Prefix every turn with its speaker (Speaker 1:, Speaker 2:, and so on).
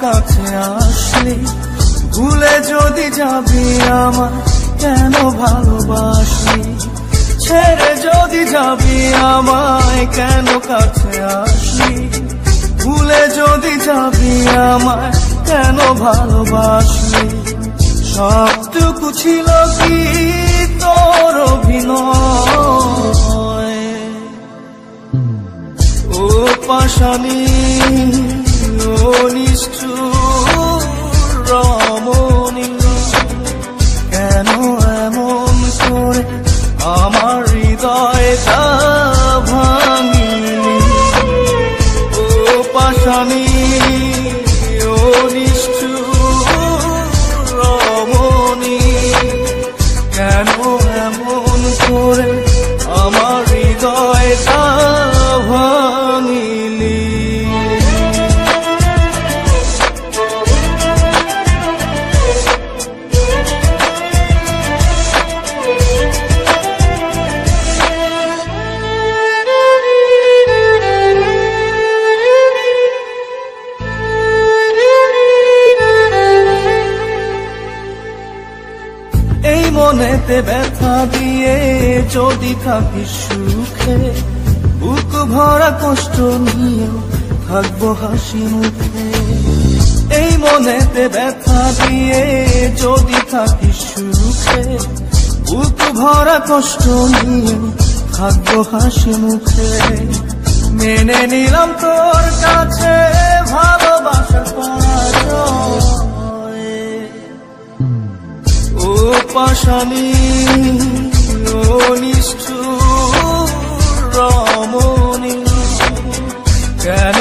Speaker 1: কাছে আসলি, ভুলে যদি যাবি আমায় কেন ভালোবাসলি, ছেড়ে যদি যাবি আমায় কেন কাছে আসলি, ভুলে যদি যাবি আমায় কেন ভালোবাসলি। সবটুকু ছিল কি তোর অভিনয়, ও পাশানি ও নিষ্ঠুর রমণী, কেন এমন করে আমার হৃদয়টা ভাঙিলি, ও পাশানি ও নিষ্ঠুর রমণী, কেন এমন করে আমার হৃদয়টা ভাঙিলি। এই মনেতে ব্যথা দিয়ে যদি থাকিস সুখে, বুক ভরা কষ্ট নিয়েও থাকবো হাসি মুখে। এই মনেতে ব্যথা দিয়ে যদি থাকিস সুখে, বুক ভরা কষ্ট নিয়েও থাকবো হাসি মুখে। মেনে নিলাম তোর কাছে ভালোবাসার পরাজয়, ও পাশানি ও নিষ্ঠুর রমণী, কেন